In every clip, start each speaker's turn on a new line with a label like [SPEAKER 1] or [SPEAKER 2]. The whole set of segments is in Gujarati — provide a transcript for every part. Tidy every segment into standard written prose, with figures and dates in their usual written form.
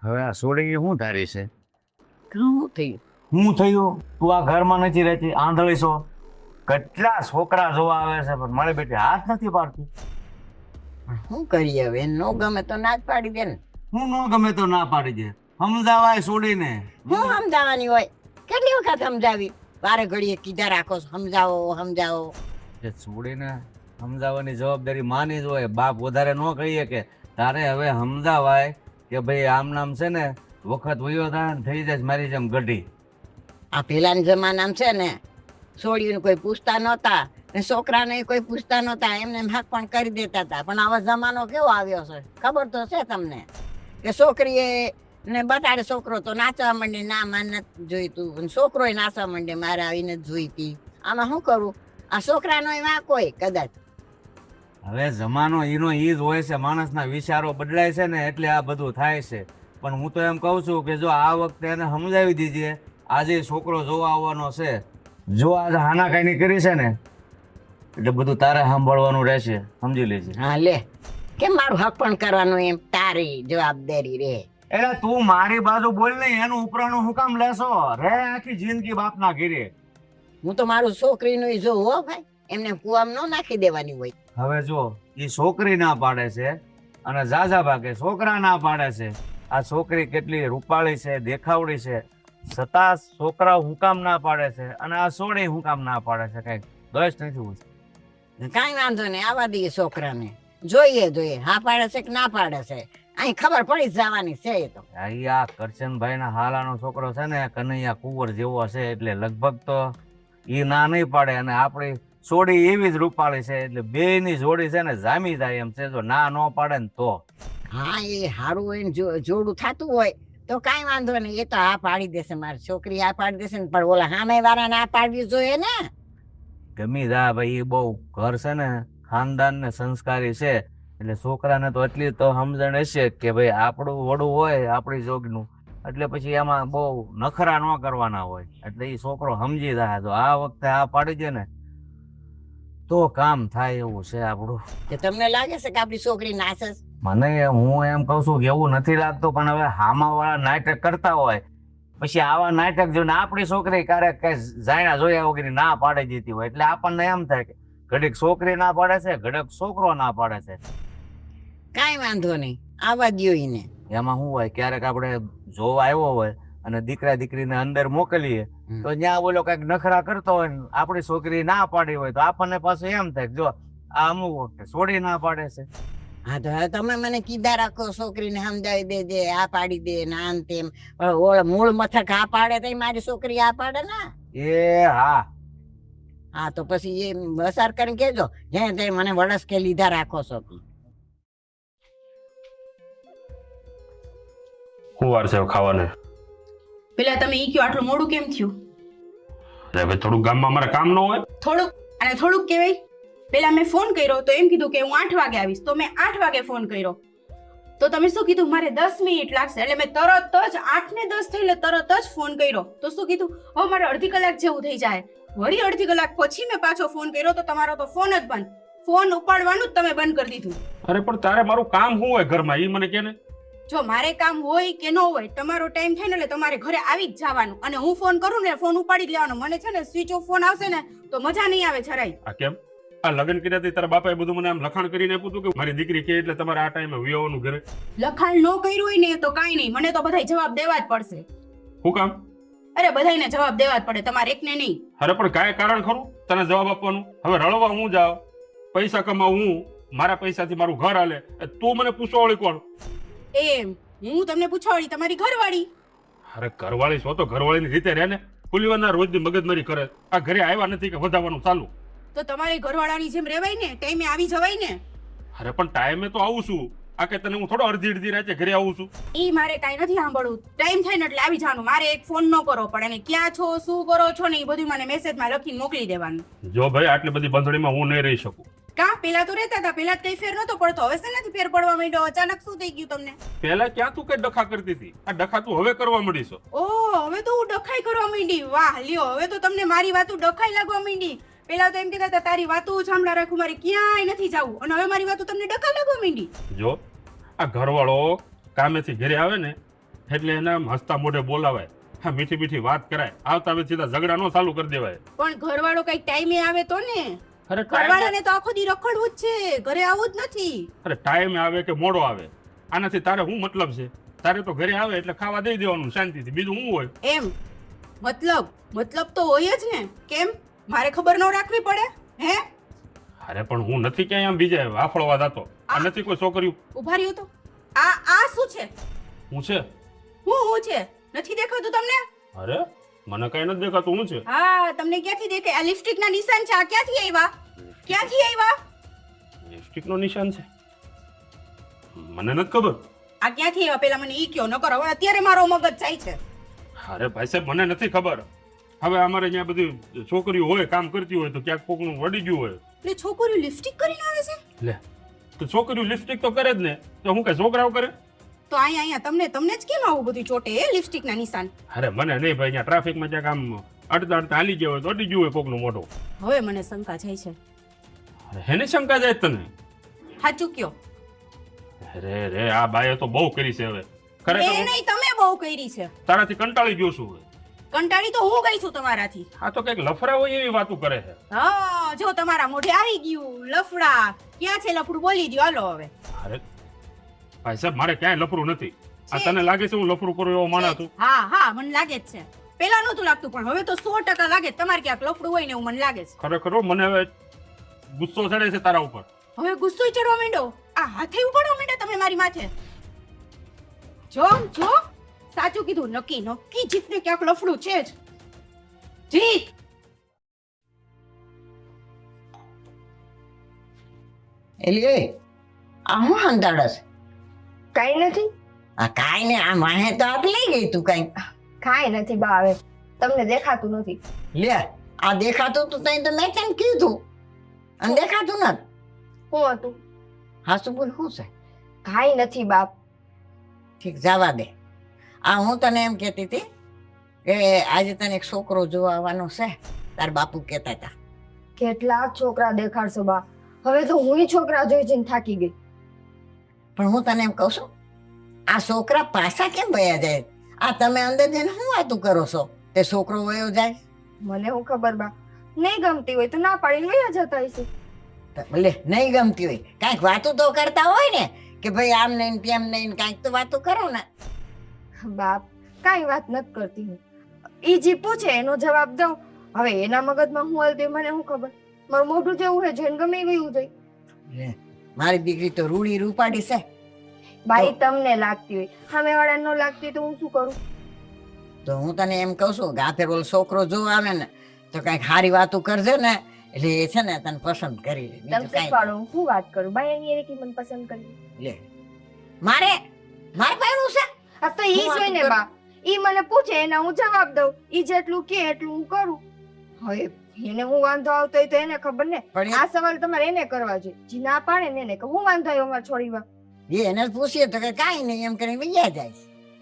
[SPEAKER 1] હવે આ સોડી શું ધારી છે?
[SPEAKER 2] શું થયું?
[SPEAKER 1] હું થયું? તું આ ઘરમાં નથી રહેતી, આંધળી છો. કેટલા છોકરા જોવા આવે છે પણ મારી બેટી હાથ નથી પાડતી.
[SPEAKER 2] શું કરીએ હવે? નો ગમે તો ના જ પાડી દે ને.
[SPEAKER 1] હું ન ગમે તો ના પાડી દે. સમજાવાય છોડીને.
[SPEAKER 2] હું સમજાવવાની હોય? કેટલી વખત સમજાવી? વારે ઘડીએ કીધા રાખો સમજાવો સમજાવો.
[SPEAKER 1] એ છોડીને સમજાવવાની જવાબદારી માની જ હોય. બાપ વધારે ન કહીએ કે તારે હવે સમજાવાય કે ભાઈ આમ નામ છે ને વખત વયો થાય ને થઈ જાય મારી જેમ ગઢી.
[SPEAKER 2] આ પેલાના જમાનામાં છે ને છોડીઓને કોઈ પૂછતા નહોતા ને છોકરાને કોઈ પૂછતા નહોતા, એમને એમ હક પણ કરી દેતા હતા. પણ આવો જમાનો કેવો આવ્યો છે ખબર તો છે તમને? કે છોકરીએ ને બટાડે છોકરો તો નાચવા માંડે, ના મારે નથી જોઈતું, છોકરોય નાચવા માંડે મારે આવીને જ જોઈતી. આમાં શું કરું? આ છોકરાનો વાંક હોય કદાચ.
[SPEAKER 1] હવે જમાનો ઈનો ઈ જ હોય છે. માણસના વિચારો બદલાય છે ને એટલે આ બધું થાય છે. પણ હું તો એમ કહું છું કે જો આ વખતે એને સમજાવી દીજે. આજે છોકરો જોવા આવવાનો છે, જો આજે હાનાકાની કરી છે ને એટલે બધું તારે સાંભળવાનું રહેશે, સમજી લેજે.
[SPEAKER 2] હા લે, કેમ મારું હક પણ કરવાનું એમ તારી જવાબદારી રે?
[SPEAKER 1] એટલે તું મારી બાજુ બોલ નહીં, એનું ઉપરાણું હું કામ લેશો? રે આખી જિંદગી બાપના ઘીરે.
[SPEAKER 2] હું તો મારું છોકરીનું જોઉં હો ભાઈ, એમને કુવામાં ન નાખી દેવાની હોય.
[SPEAKER 1] હવે જો એ છોકરી ના પાડે છે અને ઝાઝા ભાગે છોકરા ના પાડે છે. આ છોકરી કેટલી રૂપાળી છે, દેખાવડી છે, છતાં છોકરા હું કામ ના પાડે છે અને આ સોડી હું કામ ના પાડે છે? કઈ દોષ નથી હોતું.
[SPEAKER 2] કાંઈ વાંધો નહીં, આવા દઈએ છોકરાને. જોઈએ હા પાડે છે કે ના પાડે છે, અહીં ખબર પડી જ જવાની છે. એ તો
[SPEAKER 1] આ કરશનભાઈ ના હાલાનો છોકરો છે ને કનૈયા કુંવર જેવો છે એટલે લગભગ તો ઈ ના નહીં પાડે. અને આપણી સોડી એવી જ રૂપાળી છે એટલે બે ની જોડી છે ને જામી જાય એમ છે. જો ના ન પાડે ને તો
[SPEAKER 2] હા, એ સારું હોય ને જોડું થતું હોય તો કાંઈ વાંધો નહીં, એ તો હા પાડી દેશે. મારી છોકરી હા પાડી દેશે ને, પણ ઓલા સામે વાળા ના પાડવી જોઈએ ને.
[SPEAKER 1] ગમી જા ભાઈ. એ બહુ ઘર છે ને ખાનદાન ને સંસ્કારી છે એટલે છોકરાને તો એટલી તો સમજણ હશે કે ભાઈ આપણું વડું હોય આપણી જોગનું, એટલે પછી એમાં બહુ નખરા ન કરવાના હોય. એટલે એ છોકરો સમજી જાય. તો આ વખતે આ પાડી દે ને તો કામ થાય એવું છે આપણું.
[SPEAKER 2] કે તમને લાગે છે કે આપણી છોકરી નાસે છે?
[SPEAKER 1] મને હું એમ કહું છું કે એવું નથી લાગતું, પણ હવે હામા વાળા નાટક કરતા હોય પછી આવા નાટક જોઈને આપણી છોકરી ક્યારેક કઈ જાણ્યા જોયા વગર ના પાડી દેતી હોય એટલે આપણને એમ થાય કે ઘડીક છોકરી ના પાડે છે, ઘડીક છોકરો ના પાડે છે.
[SPEAKER 2] કાંઈ વાંધો નહીં, આવા દ્યો ઈને.
[SPEAKER 1] એમાં શું હોય, ક્યારેક આપણે જોવા આવ્યો હોય અને દીકરા દીકરીને અંદર મોકલીએ તો ત્યાં બોલો કઈક નખરા કરતો હોય ને આપણી છોકરી ના પાડી હોય તો આપણને પાછું એમ થાય કે જો આ અમુક વખતે છોડી ના પાડે છે.
[SPEAKER 2] હા તો હવે તમે મને કીધા રાખો છોકરીને સમજાવી દેજે, આ પાડી દે ને આમ તેમ. ઓળ મૂળ મથક આ પાડે તો મારી છોકરી આ પાડે ને.
[SPEAKER 1] એ હા
[SPEAKER 2] હા તો પછી એ વસાર કરીને કેજો જ્યાં તે મને વડસ કે લીધા રાખો છો.
[SPEAKER 3] શું વાર છે ખાવાને?
[SPEAKER 4] પેલા તમે ઈ કયો આટલું મોડું કેમ થયું?
[SPEAKER 3] અરે ભાઈ થોડુંક ગામમાં મારે કામ ન હોય?
[SPEAKER 4] થોડુંક અને થોડુંક કહેવાય. પેલા મેં ફોન કર્યો તો એમ કીધું કે હું 8 વાગે આવીશ, તો મેં 8 વાગે ફોન કર્યો તો તમે શું કીધું મારે 10 મિનિટ લાગશે. એટલે મેં તરત જ 8 ને 10 થઈ એટલે તરત જ ફોન કર્યો તો શું કીધું હવે મારે અડધી કલાક જેવું થઈ જાય. વળી અડધી કલાક પછી મેં પાછો ફોન કર્યો તો તમારો તો ફોન જ બંધ. ફોન ઉપાડવાનું જ તમે બંધ કરી દીધું.
[SPEAKER 3] અરે પણ તારે મારું કામ શું હોય ઘરમાં એ મને કે ને.
[SPEAKER 4] જો મારે કામ હોય કે ન હોય, તમારો ટાઈમ થાય ને એટલે તમારે ઘરે આવી જ જવાનું. અને હું ફોન કરું ને ફોન ઉપાડી જ લેવાનો. મને છે ને સ્વિચ ઓફ ફોન આવશે ને તો મજા નહીં આવે જરાય.
[SPEAKER 3] આ કેમ? આ લગ્ન કર્યા તારા બાપાએ બધું મને આમ લખાણ કરીને આપ્યું હતું કે મારી દીકરી કે એટલે તમારે આ ટાઈમે વિયાવાનું ઘરે.
[SPEAKER 4] લખાણ ન કર્યું હોય ને તો કાંઈ નહીં, મને તો બધાય જવાબ દેવા જ પડશે.
[SPEAKER 3] શું કામ?
[SPEAKER 4] અરે બધાયને જવાબ દેવા જ પડે, તમારે એકને નહીં.
[SPEAKER 3] અરે પણ કાંઈ કારણ ખરું તને જવાબ આપવાનું? હવે રળવા હું જાઉં, પૈસા કમાવું હું, મારા પૈસાથી મારું ઘર હાલે, તું મને પૂછવા વાળી કોણ?
[SPEAKER 4] એમ હું તમને પૂછવાડી તમારી ઘરવાળી.
[SPEAKER 3] અરે ઘરવાળી છો તો ઘરવાળીની રીતે રહે ને. ખુલ્લીવારના રોજની મગજમારી કરે. આ ઘરે આવ્યા નથી કે વધાવવાનું ચાલુ?
[SPEAKER 4] તો તમારી ઘરવાળાની જેમ રહેવાય ને, ટાઈમે આવી જવાય ને.
[SPEAKER 3] અરે પણ ટાઈમે તો આવું છું. આ કે તને હું થોડો અડધી રાતે ઘરે આવું છું?
[SPEAKER 4] ઈ મારે કાંઈ નથી સાંભળવું. ટાઈમ થાય ને એટલે આવી જવાનું. મારે એક ફોન ન કરવો પડે ને ક્યાં છો શું કરો છો ને એ બધું મને મેસેજમાં લખીને મોકલી દેવાનું.
[SPEAKER 3] જો ભાઈ આટલી બધી બંધણીમાં હું નહીં રહી શકું.
[SPEAKER 4] કા પેલા તો રહેતા હતા, પેલા કઈ ફેર નતો પડતો, હવે શેનાથી ફેર પડવા માંડ્યો? અચાનક શું થઈ ગયું તમને?
[SPEAKER 3] પહેલા ક્યાં તું કઈ ડખા કરતી હતી? આ ડખા તું હવે કરવા માંડી છો.
[SPEAKER 4] ઓહ હવે તો હું ડખાઈ કરવા માંડી. વાહ લ્યો, હવે તો તમને મારી વાતો ડખાઈ લાગવા માંડી. પેલા તો એમ કહેતા હતા તારી વાતો સાંભળા રાખું, મારે ક્યાંય નથી જવું, અને હવે મારી વાતો તમને ડખા લાગવા માંડી.
[SPEAKER 3] જો આ ઘરવાળો કામેથી ઘરે આવે ને એટલે એને આમ હસતા મોઢે બોલાવાય, હા મીઠી મીઠી વાત કરાય, આવતા વેત સીધા ઝઘડા નો ચાલુ કરી દેવાય.
[SPEAKER 4] પણ ઘરવાળો કઈક ટાઈમે આવે તો ને.
[SPEAKER 3] અરે
[SPEAKER 4] ઘરવાળાને તો આખો દી રખડવું જ છે, ઘરે આવવું જ નથી.
[SPEAKER 3] અરે ટાઈમે આવે કે મોડો આવે, આનાથી તારે શું મતલબ છે? તારે તો ઘરે આવે એટલે ખાવા દઈ દેવાનું શાંતિથી, બીજું શું હોય?
[SPEAKER 4] એમ મતલબ તો હોય જ ને. કેમ મારે ખબર ન રાખવી પડે હે?
[SPEAKER 3] અરે પણ હું નથી ક્યાંય આમ બીજે વાફળવા જતો, આ નથી કોઈ છોકરીઓ.
[SPEAKER 4] ઉભા રહ્યો તો આ શું છે?
[SPEAKER 3] હું છે?
[SPEAKER 4] હું છે? નથી દેખાતું તમને?
[SPEAKER 3] અરે મને કઈ નથી દેખાતું. હું છે?
[SPEAKER 4] હા, તમને ક્યાંથી દેખાય? આ લિપસ્ટિક ના નિશાન છે. આ ક્યાંથી આવ્યા? ક્યાંથી આવ્યા?
[SPEAKER 3] લિપસ્ટિક નો નિશાન છે? મને નથી ખબર.
[SPEAKER 4] આ ક્યાંથી આવ્યા પેલા મને ઈ કયો, નકર હવે અત્યારે મારો મગજ જાય છે.
[SPEAKER 3] અરે ભાઈ સાહેબ મને નથી ખબર. હવે અમારે અહીંયા બધી છોકરીઓ હોય, કામ કરતી હોય તો ક્યાંક કોકનું વળી ગયું હોય.
[SPEAKER 4] એટલે છોકરીઓ લિપસ્ટિક કરીને આવે છે?
[SPEAKER 3] લે તો છોકરીઓ લિપસ્ટિક તો કરે જ ને, તો હું કઈ છોકરાઓ કરે?
[SPEAKER 4] તો અહીંયા તમને જ કેમ આવું બધું ચોટે એ લિપસ્ટિક ના નિશાન?
[SPEAKER 3] અરે મને નહીં ભાઈ, અહીંયા ટ્રાફિકમાં ક્યાંક આમ અડતા હાલી ગયા હોય તો અડી ગયું હોય કોકનું મોઢું.
[SPEAKER 4] હવે મને શંકા જાય છે.
[SPEAKER 3] અરે હેની શંકા જાય તને?
[SPEAKER 4] સાચું કયો.
[SPEAKER 3] અરે આ બાએ તો બહુ કરી છે. હવે
[SPEAKER 4] એ
[SPEAKER 3] ખરેખર
[SPEAKER 4] નહીં, તમે બહુ કરી છે.
[SPEAKER 3] તારાથી કંટાળી ગયો છું.
[SPEAKER 4] કંટાળી તો હું ગઈ છું તમારાથી.
[SPEAKER 3] આ તો કઈક લફરા હોય એવી વાતો કરે છે.
[SPEAKER 4] હા, જો તમારા મોઢે આવી ગયું લફડા. ક્યાં છે લફડું? બોલી દ્યો હાલો હવે.
[SPEAKER 3] અરે ભાઈ સાહેબ મારે ક્યાંય લફરું નથી. આ તને લાગે છે હું લફરું કરું એવો માણસ છું?
[SPEAKER 4] હા મને લાગે જ છે. પેલા નહોતું લાગતું પણ હવે તો 100% લાગે. તમારે ક્યાંક લફડું હોય ને એવું મને લાગે છે.
[SPEAKER 3] ખરેખર હો, મને હવે ગુસ્સો ચડે છે તારા ઉપર.
[SPEAKER 4] હવે ગુસ્સો ચડવા માંડો. આ હાથે ઉપાડવા માંડ્યા તમે મારી માથે. જો સાચું કીધું. નક્કી જીતને ક્યાંક લફડું છે જ. જીત.
[SPEAKER 2] એલી આ હું હંતાડસ?
[SPEAKER 5] કઈ નથી.
[SPEAKER 2] આ કાંઈ ને આ માહે તો આપ લઈ ગઈ તું કઈ.
[SPEAKER 5] કાંઈ નથી બા. હવે તમને દેખાતું નથી.
[SPEAKER 2] લે આ દેખાતું તું તઈ તો મેં તને કીધું અને દેખાતું નથી.
[SPEAKER 5] શું હતું?
[SPEAKER 2] હાસુ બોલ શું છે?
[SPEAKER 5] કાંઈ નથી બાપ.
[SPEAKER 2] ઠીક જવા દે. આ હું તને એમ કહેતી હતી કે આજે તને એક છોકરો જોવા આવવાનો છે. તાર બાપુ કહેતા હતા.
[SPEAKER 5] કેટલાક છોકરા દેખાડશો બા. હવે તો હું છોકરા જોઈ જઈને થાકી ગઈ.
[SPEAKER 2] પણ હું તને એમ કહું છું આ છોકરા પાછા કેમ વયા જાય? આ તમે અંદર જઈને શું વાતું કરો છો? તે છોકરો વયો જાય.
[SPEAKER 5] મને હું ખબર બા. નહીં ગમતી હોય તો ના પાડીને વયા જતા હશે.
[SPEAKER 2] ભલે નહીં ગમતી હોય કાંઈક વાતું તો કરતા હોય ને કે ભાઈ આમ નહીં તેમ નહીં, કાંઈક તો વાતું કરો ને.
[SPEAKER 5] બાપ કાંઈ વાત નથી કરતી હું. ઈ જે પૂછે એનો જવાબ દઉં. હવે એના મગજમાં હું હાલતી મને શું ખબર? મારું મોઢું જેવું હે જોઈને ગમે ગયું જાય.
[SPEAKER 2] લે, મારી દીકરી તો રૂડી રૂપાડી છે.
[SPEAKER 5] બાઈ તમને લાગતી હોય, સામે વાળા ન લાગતી હોય તો હું શું કરું?
[SPEAKER 2] તો હું તને એમ કહું છું કે આ ફેર ઓલો છોકરો જો આવે ને તો કાંઈક સારી વાતું કરજે ને એટલે એ છે ને તને પસંદ કરી લે.
[SPEAKER 5] તમે શીખવાડો હું શું વાત કરું? બાઈ એની એરે મને પસંદ કરી
[SPEAKER 2] લે મારે પાડું છે.
[SPEAKER 5] આ તો ઈ જોઈ ને બા. ઈ મને પૂછે એના હું જવાબ દઉં. ઈ જેટલું કે એટલું હું કરું. હવે એને હું વાંધો આવતો હોય તો એને ખબર ને.
[SPEAKER 2] પણ
[SPEAKER 5] આ સવાલ તમારે એને કરવા જોઈએ. જે ના પાડે ને એને કે હું વાંધો આવ્યો અમાર છોડીમાં.
[SPEAKER 2] એને પૂછીએ તો કે કાંઈ નહીં એમ કરીને વૈયા જાય.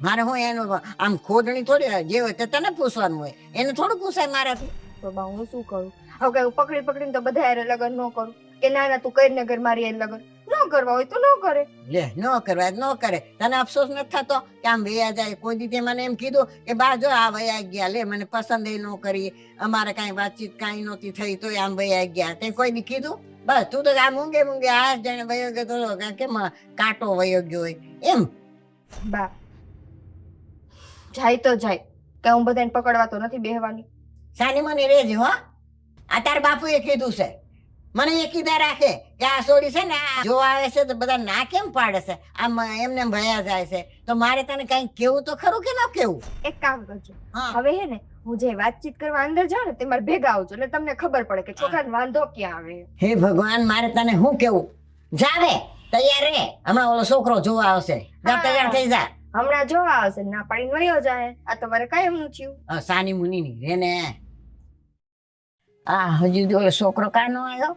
[SPEAKER 2] મારે હું એનું આમ ખોદણી થોડી જે હોય તે તને પૂછવાનું હોય, એને થોડું પૂછાય મારાથી.
[SPEAKER 5] તો બા હું શું કરું? હવે કઈ પકડીને તો બધા હારે લગન ન કરું કે ના ના તું કરીને ઘર મારી હારે લગન ન કરવા હોય તો ન કરે.
[SPEAKER 2] લે ન કરવા ન કરે. તને અફસોસ નથી થતો કે આમ વૈયા જાય? કોઈ દીધે મને એમ કીધું કે બા જો આ વૈયા ગયા, લે મને પસંદ એ ન કરી, અમારે કાંઈ વાતચીત કાંઈ નહોતી થઈ તોય આમ વૈયા ગયા. તે કોઈ દી કીધું? બસ તું તો આ મૂંગે આ જાણે વયો ગયો તો કેમ કાંટો વયો ગયો હોય એમ.
[SPEAKER 5] બા જાય તો જાય કે હું બધાને પકડવા તો નથી બેહવાની.
[SPEAKER 2] સાની મને રેજ હો. આ તાર બાપુએ કીધું છે, મને એ કીધા રાખે કે આ છોડી છે ને આ જો આવે છે તો બધા ના કેમ પાડે છે, આમ એમને એમ ભયા જાય છે. તો મારે તને કઈ કેવું તો ખરું કે ન કેવું?
[SPEAKER 5] એક કામ કરજો,
[SPEAKER 2] હા.
[SPEAKER 5] હવે હે ને હું જે વાતચીત કરવા અંદર જાઉં ને તે મારે ભેગા આવજો એટલે તમને ખબર પડે કે છોકરાને વાંધો ક્યાં આવે.
[SPEAKER 2] હે ભગવાન, મારે તને શું કેવું? જાવે તૈયાર રે, હમણાં ઓલો છોકરો જોવા આવશે. જા
[SPEAKER 5] હા.
[SPEAKER 2] તૈયાર થઈ જા.
[SPEAKER 5] હમણાં જોવા આવશે ના પાડીને વયો જાય. આ તમારે કાયમનું થયું.
[SPEAKER 2] સાની મુની ની રે ને. આ હજુ જો ઓલો છોકરો કાં નો આવ્યો?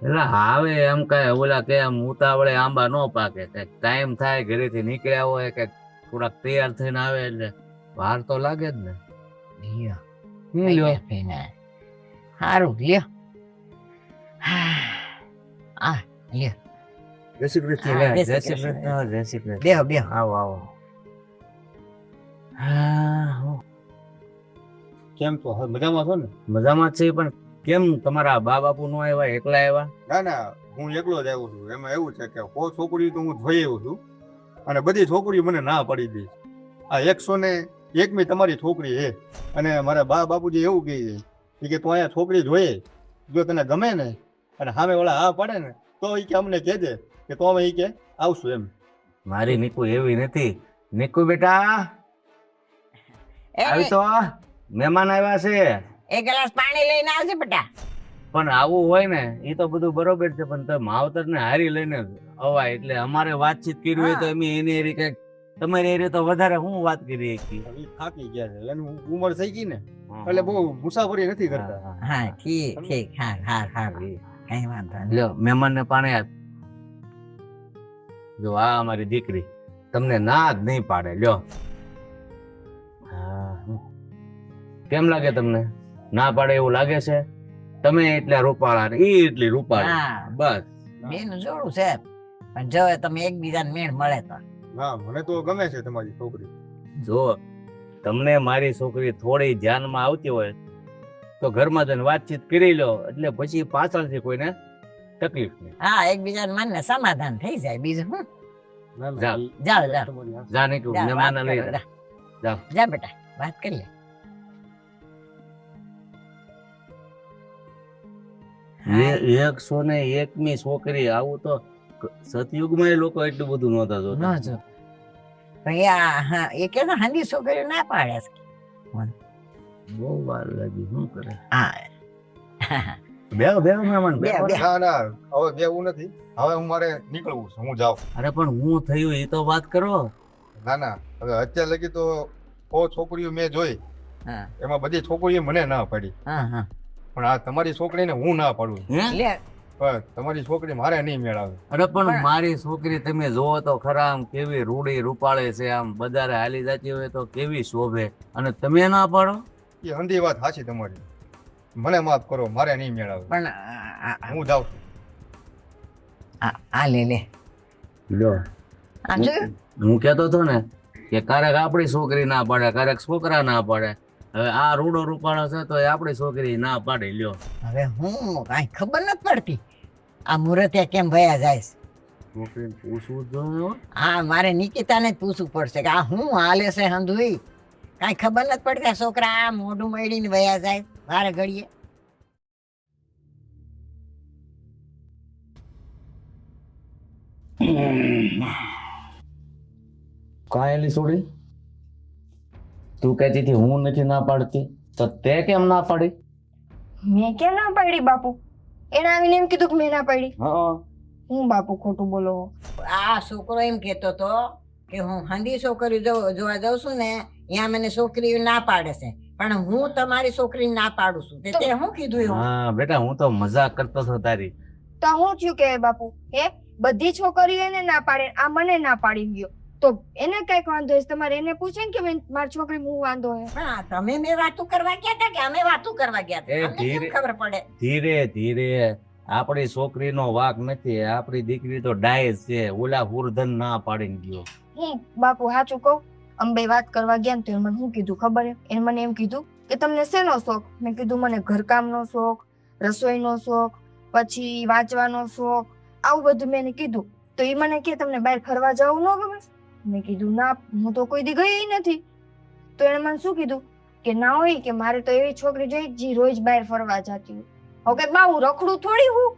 [SPEAKER 1] એટલે હવે એમ કઈ ઓલા કે આમ ઉતાવળે આંબા નો પાકે, કઈક ટાઈમ થાય ઘરેથી નીકળ્યા હોય કે થોડાક તૈયાર થઈને આવે એટલે વાર તો લાગે જ ને.
[SPEAKER 2] લ્યો
[SPEAKER 1] લ્યો.
[SPEAKER 2] સારું લ્યો. આ લ્યો
[SPEAKER 1] જય શ્રી કૃષ્ણ.
[SPEAKER 2] હા,
[SPEAKER 1] જય
[SPEAKER 2] જય
[SPEAKER 1] શ્રી
[SPEAKER 2] શ્રી
[SPEAKER 1] કૃષ્ણ. જય શ્રી કૃષ્ણ.
[SPEAKER 2] બેહો બેહો.
[SPEAKER 1] આવો આવો. હા,
[SPEAKER 6] કેમ છો હવે મજામાં છો ને?
[SPEAKER 1] મજામાં જ છે, પણ કેમ તમારા બા બાપુ નો આવ્યા, એકલા આવ્યા?
[SPEAKER 6] ના ના, હું એકલો જ આવ્યો છું. એમાં એવું છે કે કો છોકરી તો હું જોઈ આવ્યો છું અને બધી છોકરીઓ મને ના પડી દે. આ 101મી તમારી છોકરી છે અને મારા બા બાપુજી એવું કહે છે કે તું અહીંયા છોકરી જોઈએ, જો તને ગમે ને અને સામે વાળા હા પડે ને તો એ કે અમને કહેજે કે તો અમે એ કે આવશું એમ.
[SPEAKER 1] મારી નીકુ એવી નથી. નીકુ બેટા, આવી
[SPEAKER 2] એ
[SPEAKER 1] તો મહેમાન આવ્યા છે.
[SPEAKER 2] એક ગ્લાસ પાણી લઈને આવજે બેટા.
[SPEAKER 1] પણ આવું હોય ને એ તો બધું બરોબર છે, પણ તમે માવતર ને હારી લઈને અવાય. એટલે અમારે વાતચીત કરી હોય તો અમે એની એરી કઈક તમારી એરી તો વધારે હું વાત કરી શકીએ.
[SPEAKER 6] એ થાકી ગયા છે, એની ઉંમર થઈ ગઈ ને એટલે બહુ મુસાફરી નથી કરતા.
[SPEAKER 2] હા ઠીક ઠીક, હા હા હા, કઈ વાંધો નહીં.
[SPEAKER 1] લ્યો મહેમાન ને પાણી આપ. જો આ અમારી દીકરી તમને ના જ નહીં પાડે. લ્યો. હા, કેમ લાગે તમને? ના પાડે એવું લાગે છે? તમે એટલા રૂપાળા ને ઈ એટલી રૂપાળી.
[SPEAKER 2] હા.
[SPEAKER 1] બસ.
[SPEAKER 2] બેનું જોડું છે, પણ જો તમે એકબીજાને મેળ મળે તો.
[SPEAKER 6] હા, મને તો ગમે છે તમારી છોકરી.
[SPEAKER 1] જો તમને મારી છોકરી થોડી ધ્યાનમાં આવતી હોય તો ઘરમાં જઈને વાતચીત કરી લો, એટલે પછી પાછળથી કોઈને તકલીફ નહીં.
[SPEAKER 2] હા, એકબીજાને મનને સમાધાન થઈ જાય, બીજું શું.
[SPEAKER 6] ના,
[SPEAKER 1] જા.
[SPEAKER 6] ઈ
[SPEAKER 2] જાઓ જાઓ
[SPEAKER 6] તમારી આ-
[SPEAKER 1] જા નીકળું,
[SPEAKER 2] જા,
[SPEAKER 1] મહેમાન
[SPEAKER 2] વાત
[SPEAKER 1] લઈ
[SPEAKER 2] કરો, જા.
[SPEAKER 1] જાઓ.
[SPEAKER 2] જા બેટા, વાત કરી લે. હા,
[SPEAKER 1] 101મી છોકરી, આવું તો સતયુગમાં લોકો એટલું બધું નહોતા જોતા.
[SPEAKER 2] ન જો પણ હા, એ કે હાંડી છોકરીઓ ના પાડે છે.
[SPEAKER 1] બહુ વાર લાગી, શું કરે?
[SPEAKER 2] હા
[SPEAKER 1] બેહો બેહો મહેમાન, બેહો.
[SPEAKER 2] બે.
[SPEAKER 6] ના ના, હવે બેવું નથી. હવે હું મારે નીકળવું છે, હું જાઉં.
[SPEAKER 1] અરે પણ હું થયું એ તો વાત કરો.
[SPEAKER 6] ના ના, હવે અત્યાર લગી તો ઓ છોકરીઓ મેં જોઈ,
[SPEAKER 2] હા
[SPEAKER 6] એમાં બધી છોકરીઓ મને ના પાડી,
[SPEAKER 2] હા હા,
[SPEAKER 6] પણ આ તમારી છોકરીને હું ના પાડું.
[SPEAKER 1] હે?
[SPEAKER 2] લે
[SPEAKER 6] પણ તમારી છોકરી મારે નહીં મેળાવે.
[SPEAKER 1] અરે પણ
[SPEAKER 2] પણ-
[SPEAKER 1] મારી છોકરી તમે જોવો તો ખરા, આમ કેવી રૂડી રૂપાળે છે, આમ બજારે હાલી જતી હોય તો કેવી શોભે, અને તમે ના પાડો.
[SPEAKER 6] એ હંધી વાત સાચી તમારી. મને માફ કરો, મારે નહીં મેળાવે.
[SPEAKER 2] પણ
[SPEAKER 6] હું જાઉં છું.
[SPEAKER 2] આ લે લે
[SPEAKER 1] લ્યો,
[SPEAKER 2] આ જોયું?
[SPEAKER 1] હું કહેતો હતો ને કે ક્યારેક આપણી છોકરી ના પાડે, ક્યારેક છોકરા ના પાડે. હવે આ રૂડો રૂપાળો છે તો એ આપણી છોકરી ના પાડે. લ્યો,
[SPEAKER 2] હવે હું કાંઈ ખબર નથી પડતી, આ મુહૂર્તે કેમ ભયા જાય છે.
[SPEAKER 1] છોકરીને પૂછવું જ જોઈએ હો.
[SPEAKER 2] હા, મારે નિકિતાને જ પૂછવું પડશે કે આ હું હાલે છે હંધુઈ. કાંઈ ખબર નથી પડતી, આ છોકરા આ મોઢું મળીને ભયા જાય વારે ઘડીએ.
[SPEAKER 1] કાંઈ છોડી, તું કહેતી હતી હું નથી ના પાડતી, તો તે કેમ ના પાડી?
[SPEAKER 5] મેં કેમ ના પાડી બાપુ? એને આવીને એમ કીધું કે મેં ના પાડી.
[SPEAKER 1] હા,
[SPEAKER 5] હું બાપુ ખોટું બોલો?
[SPEAKER 2] આ છોકરો એમ કહેતો હતો કે હું હંધી છોકરી જોવા જાઉં છું ને, ત્યાં મને છોકરી ના પાડે છે, પણ હું તમારી છોકરી ના પાડું છું. તે શું કીધું એવું?
[SPEAKER 1] હા બેટા, હું તો મજાક કરતો હતો તારી.
[SPEAKER 5] તો હું થયું કે બાપુ હે બધી છોકરીઓ એને ના પાડે, આ મને ના પાડી ગયો, તો એને કઈક વાંધો હશે. તમારે એને પૂછે ને કે મારી છોકરી હું વાંધો હે.
[SPEAKER 2] હા, તમે મેં વાતું કરવા ગયા હતા કે અમે વાતું કરવા ગયા હતા?
[SPEAKER 1] એ
[SPEAKER 2] અમને કેમ
[SPEAKER 1] ધીરે-
[SPEAKER 2] ખબર પડે?
[SPEAKER 1] ધીરે ધીરે, આપણી છોકરીનો વાક નથી, આપણી દીકરી તો ડાય છે. ઓલા હુરધન ના પાડીને ગયો.
[SPEAKER 5] હું બાપુ સાચું કહું, અંબે વાત કરવા ગયા ને તો એને મને શું કીધું ખબર હે? એને મને એમ કીધું કે તમને શેનો શોખ? મેં કીધું મને ઘરકામનો શોખ, રસોઈનો શોખ, પછી વાંચવાનો શોખ, આવું બધું મેં એને કીધું. તો એ મને કે તમને બહાર ફરવા જવું ન ગમે? મેં કીધું ના, હું તો કોઈ દી ગઈ નથી. તો એને મને શું કીધું કે ના હોય કે મારે તો એવી છોકરી જોઈ જે રોજ બહાર ફરવા જતી હોય. હવે કે બા હું રખડું થોડી હું.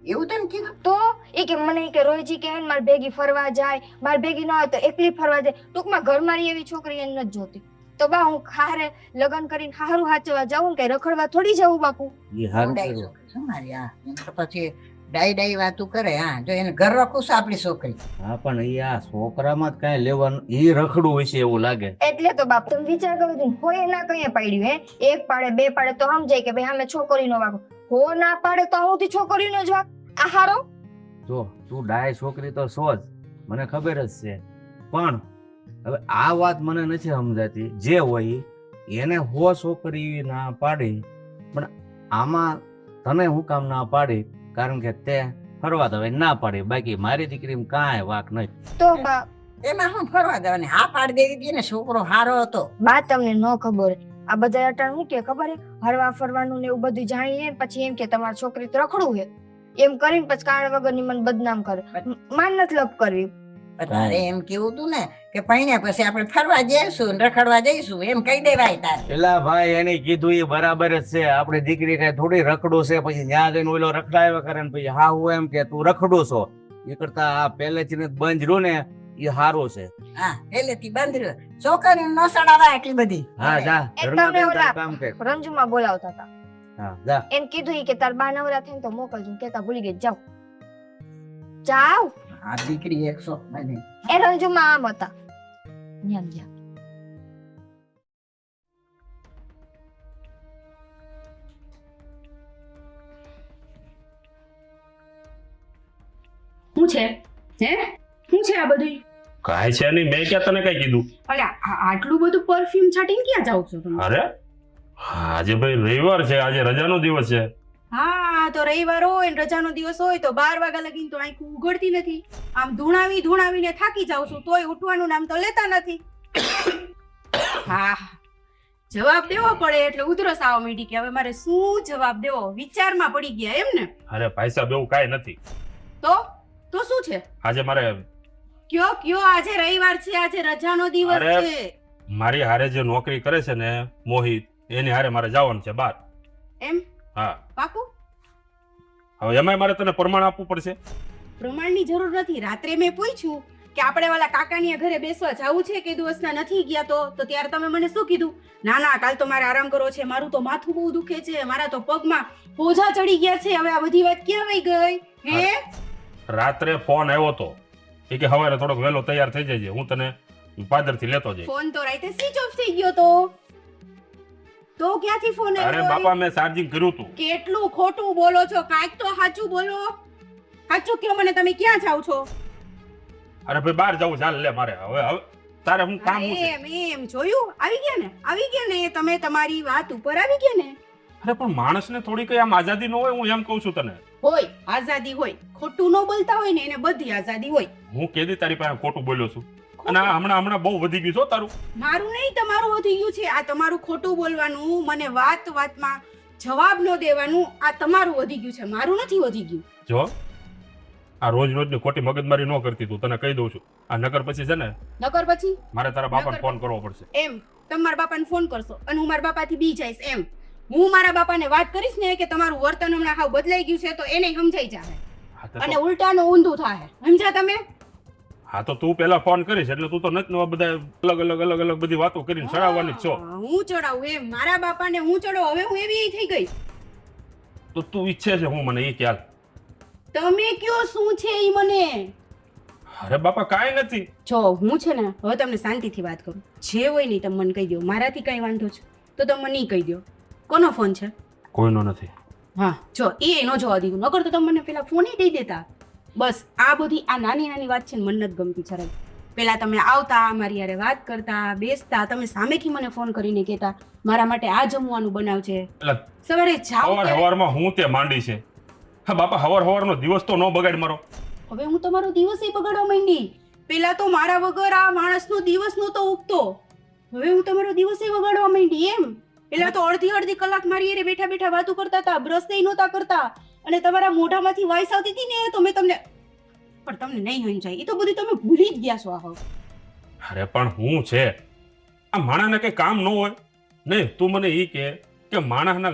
[SPEAKER 2] એવું તને કીધું?
[SPEAKER 5] તો એ કે મને કે રોજી કે માર ભેગી ફરવા જાય, માર ભેગી ન હોય તો એકલી ફરવા જાય. ટૂંકમાં ઘર મારી એવી છોકરી એને નથી જોતી. તો બા હું ખારે લગ્ન કરીને હારું હાચવા જાઉં કે રખડવા થોડી જાઉં બાપુ?
[SPEAKER 1] ઈ હારું
[SPEAKER 2] ડાઈ
[SPEAKER 1] કર્યું.
[SPEAKER 2] છોકરી છે મારી, હા. એમ તો પછી ડાઈ ડાઈ વાતું કરે. હા, જો એને ઘર રખું છે આપણી છોકરી.
[SPEAKER 1] હા, પણ ઈ આ છોકરામાં જ કાંઈ લેવાનું, ઈ રખડું હોય છે એવું લાગે.
[SPEAKER 5] એટલે તો બાપ તમે વિચાર કરો છો, હોય ના કઈ પાડ્યું હે? એક પાડે બે પાડે તો સમજાય કે ભાઈ અમે છોકરીનો વાગ, હો ના પાડે તો આવુંથી છોકરીનો જ વાગ. આ હારો
[SPEAKER 1] જો તું ડાય છોકરી તો છો જ, મને ખબર જ છે, પણ હવે આ વાત મને નથી સમજાતી. જે હોય એને હો છોકરી ના પાડી, પણ આમાં તને હું કામ ના પાડી? કારણ કે તે ફરવા તો હવે ના પાડી, બાકી મારી દીકરીમાં કાંઈ વાક નથી.
[SPEAKER 5] તો બા
[SPEAKER 2] એમાં શું ફરવા દેવાની? હા પાડી દેવી હતી ને, છોકરો હારો હતો.
[SPEAKER 5] બા તમને ન ખબર હોય. આ બધા અટાણ શું કે ખબર હે, હરવા ફરવાનું ને એવું બધું જાણીએ ને પછી એમ કે તમારી છોકરી તો રખડું હે એમ કરીને પછી કારણ વગરની મને બદનામ કરે. માન નથી લપ કરવી.
[SPEAKER 2] તારે એમ કેવું તું ને કે પૈણ્યા પછી આપણે ફરવા જઈશું ને રખડવા જઈશું એમ કહી દેવાય તારે.
[SPEAKER 1] એલા ભાઈ એને કીધું એ બરાબર જ છે. આપણી દીકરી કઈ થોડી રખડું છે પછી ત્યાં જઈને ઓલો રખડાવ્યા કરે ને પછી હા હું એમ કે તું રખડું છો. એ કરતા આ પહેલેથી જ બંધ રહ્યું ને એ સારું છે.
[SPEAKER 2] હા પહેલેથી બંધ રહ્યો. છોકરી ન સડાવા એટલી બધી.
[SPEAKER 1] હા જા
[SPEAKER 5] એ
[SPEAKER 1] ઘરમાં
[SPEAKER 5] તમે
[SPEAKER 1] બેન
[SPEAKER 5] ઓલા-
[SPEAKER 1] તારું કામ કર.
[SPEAKER 5] રંજુમાં બોલાવતા હતા.
[SPEAKER 1] હા જા.
[SPEAKER 5] એમ કીધું ઈ કે તાર બા નવરા થઈને તો મોકલજો કેતા ભૂલી ગઈ. જાઓ જાઓ.
[SPEAKER 2] આ દીકરી 100 બની.
[SPEAKER 5] એ રંજુમાં આમ હતા. ન્યા ગયા.
[SPEAKER 4] શું છે હે શું છે આ બધું?
[SPEAKER 3] કાંઈ છે નહીં, મેં ક્યાં તને કઈ કીધું?
[SPEAKER 4] અરે આટલું બધું પરફ્યુમ છાટીને ક્યાં જાવ છો તમે?
[SPEAKER 3] અરે આજે ભાઈ રવિવાર છે, આજે રજાનો દિવસ છે.
[SPEAKER 4] હા તો રવિવાર હોય ને રજાનો દિવસ હોય તો 12 વાગ્યા લગીને તો આંખ ઉઘડતી નથી. આમ ધૂણાવીને થાકી જાવ છું તોય ઉઠવાનું નામ તો લેતા નથી. હા જવાબ દેવો પડે એટલે ઉધરસ આવવા માંડી કે હવે મારે શું જવાબ દેવો, વિચારમાં પડી ગયા એમ ને?
[SPEAKER 3] અરે ભાઈ સાહેબ એવું કાંઈ નથી.
[SPEAKER 4] તો શું છે?
[SPEAKER 3] આજે મારે
[SPEAKER 4] કયો આજે રવિવાર છે, આજે રજાનો દિવસ
[SPEAKER 3] અરે.
[SPEAKER 4] છે.
[SPEAKER 3] મારી હારે જે નોકરી કરે છે ને મોહિત, એની હારે મારે જવાનું છે બહાર.
[SPEAKER 4] એમ
[SPEAKER 3] હા
[SPEAKER 4] પાકું?
[SPEAKER 3] હવે એમાંય મારે તને પ્રમાણ આપવું પડશે.
[SPEAKER 4] પ્રમાણની જરૂર નથી. રાત્રે મેં પૂછ્યું કે આપણે વાલા કાકાની ઘરે બેસવા જાવું છે કે દિવસના નથી ગયા તો ત્યારે તમે મને શું કીધું? ના ના કાલ તો મારે આરામ કરવો છે, મારું તો માથું બહુ દુખે છે, મારા તો પગમાં પોજા ચડી ગયા છે. હવે આ બધી વાત ક્યાં વઈ ગઈ? હે
[SPEAKER 3] રાત્રે ફોન આવ્યો તો એ કે સવારે થોડોક વહેલો તૈયાર થઈ જજે, હું તને પાદરથી લેતો જઈશ.
[SPEAKER 4] ફોન તો રાતે સ્વિચ ઓફ થઈ ગયો તો ક્યાંથી ફોન
[SPEAKER 3] અરે
[SPEAKER 4] આવ્યો?
[SPEAKER 3] બાપા મેં ચાર્જિંગ કર્યું તું.
[SPEAKER 4] કેટલું ખોટું બોલો છો, કાંઈક તો સાચું બોલો. સાચું કયો મને, તમે ક્યાં જાવ છો?
[SPEAKER 3] અરે ભાઈ બહાર જવું ચાલ લે મારે. હવે તારે હું કામ હું છે?
[SPEAKER 4] એમ જોયું? આવી ગયા ને તમે તમારી વાત ઉપર આવી ગયા ને.
[SPEAKER 3] અરે પણ માણસને થોડી કઈ આમ આઝાદી ન હોય, હું એમ કહું છું તને.
[SPEAKER 4] હોય આઝાદી હોય, ખોટું ન બોલતા હોય ને એને બધી આઝાદી હોય.
[SPEAKER 3] હું કેદી તારી પાસે ખોટું બોલ્યો છું? અને આ હમણાં બહુ વધી ગયું છો તારું.
[SPEAKER 4] મારું નહીં તમારું વધી ગયું છે. આ તમારું ખોટું બોલવાનું, મને વાતમાં જવાબ ન દેવાનું, આ તમારું વધી ગયું છે, મારું નથી વધી ગયું.
[SPEAKER 3] જો આ રોજની ખોટી મગજમારી ન કરતી તું, તને કહી દઉં છું. આ નગર પછી છે ને
[SPEAKER 4] નકર પછી
[SPEAKER 3] મારે તારા બાપાને ફોન કરવો પડશે.
[SPEAKER 4] એમ તમે મારા બાપાને ફોન કરશો અને હું મારા બાપાથી બી જઈશ. એમ હું મારા બાપાને વાત કરીશ ને કે તમારું વર્તન હમણાં હાવ બદલાઈ ગયું છે તો એને સમજાઈ જાય
[SPEAKER 3] હા તો-
[SPEAKER 4] અને ઉલટાનું ઊંધું થાય. સમજ્યા તમે?
[SPEAKER 3] હા તો તું પેલા ફોન કરીશ એટલે તું તો નથી બધા અલગ બધી વાતો કરીને ચડાવવાની જ છો.
[SPEAKER 4] હા, હું ચડાવું એમ મારા બાપાને હું ચડાવું. હવે હું એવી થઈ ગઈ.
[SPEAKER 3] તો તું ઈચ્છે છે હું મને એ ખ્યાલ?
[SPEAKER 4] તમે કયો શું છે ઈ મને?
[SPEAKER 3] અરે બાપા કાંઈ નથી.
[SPEAKER 4] જો હું છે ને હવે તમને શાંતિથી વાત કરું. જે હોય નહીં તમે મને કહી દો. મારાથી કઈ વાંધો છે તો તમે મને નહીં કહી દો. કોનો ફોન છે?
[SPEAKER 3] કોઈનો નથી.
[SPEAKER 4] હા જો એ ન જોવા દીધું, નકર તો તમે મને પેલા ફોન દઈ દેતા. બસ આ બધી આ નાની વાત છે ને મને નથી ગમતી જરાય. પેલા તમે આવતા મારી યારે વાત કરતા બેસતા, તમે સામેથી મને ફોન કરીને કહેતા મારા માટે આ જમવાનું બનાવ છે,
[SPEAKER 3] એટલે
[SPEAKER 4] સવારે જાઓ ત્યારે.
[SPEAKER 3] હવારમાં હું તે માંડી છે. હા બાપા હવારનો દિવસ તો ન બગાડ મારો.
[SPEAKER 4] હવે હું તમારો દિવસ બગાડવા માંડી. પેલા તો મારા વગર આ માણસનો દિવસ નહોતો ઉગતો, હવે હું તમારો દિવસ બગાડવા માંડી. એમ પેલા તો અડધી કલાક મારી યારે બેઠા વાતો કરતા હતા, બ્રશ નહીં નહોતા કરતા અને તમારા મોઢામાંથી વાઈસ આવતી હતી ને તો મેં તમને, પણ તમને નહીં સમજાય. એ તો બધું તમે ભૂલી જ ગયા છો. આવો
[SPEAKER 3] અરે પણ હું છે આ માણસને કઈ કામ ન હોય નહીં? તું મને એ કે માણસના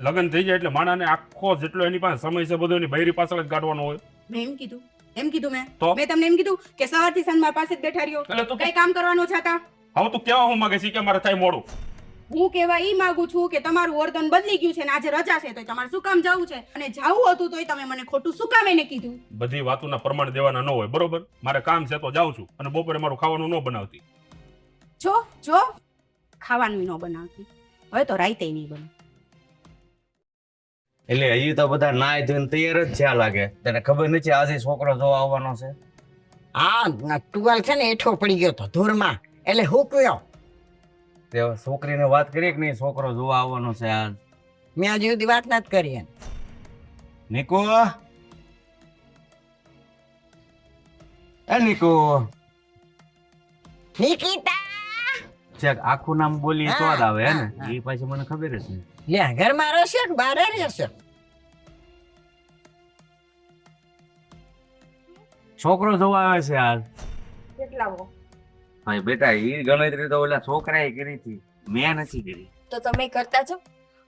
[SPEAKER 3] લગન થઈ જાય એટલે માણસને આખો જેટલો એની પાસે સમય છે બધો એની બૈરી પાછળ જ કાઢવાનો હોય.
[SPEAKER 4] મેં એમ કીધું
[SPEAKER 3] તો?
[SPEAKER 4] મેં તમને એમ કીધું કે સવારથી સાંજ મારા પાસે જ બેઠા રહ્યો,
[SPEAKER 3] એટલે તું
[SPEAKER 4] કઈ કામ કરવાનો છે હતા?
[SPEAKER 3] હવે તું કેવા હું માંગે છે કે મારે થાય મોડું?
[SPEAKER 4] હું કહેવા ઈ માંગુ છું કે તમારું વર્તન બદલી ગયું છે ને આજે રજા છે તો તમારે શું કામ જવું છે, અને જવું હતું તોય તમે મને ખોટું શું કામ એને કીધું?
[SPEAKER 3] બધી વાતોના પ્રમાણ દેવાના ન હોય, બરોબર? મારે કામ છે તો જાઉં છું અને બપોરે મારું ખાવાનું ન બનાવતી.
[SPEAKER 4] જો ખાવાનું ન બનાવતી, હવે તો રાઈતે નહીં બને.
[SPEAKER 1] એટલે હજી તો બધા નાય ધોઈને તૈયાર જ થયા લાગે. તને ખબર નથી આજે છોકરો જોવા આવવાનો છે?
[SPEAKER 2] આ ટુવાલ છે ને એઠો પડી ગયો તો ધૂળમાં એટલે હુકવ્યો.
[SPEAKER 1] તે છોકરીને વાત કરી કે નહીં છોકરો જોવા આવવાનો છે આજ?
[SPEAKER 2] મેં હજી સુધી વાત નથી કરી એને.
[SPEAKER 1] નિકો, એ નિકો,
[SPEAKER 2] નિકિતા
[SPEAKER 1] ચેક આખું નામ બોલી તો જ આવે હે ને
[SPEAKER 2] હા.
[SPEAKER 1] એ પાછી મને ખબર જ નહીં.
[SPEAKER 2] લે ઘરમાં રહેશે કે બહાર રહેશે?
[SPEAKER 1] છોકરો જોવા આવે છે યાર.
[SPEAKER 5] કેટલા હો
[SPEAKER 1] ભાઈ બેટા એ ગણતરી તો ઓલા છોકરાએ કરી હતી, મેં નથી કરી.
[SPEAKER 5] તો તમે કરતા છો.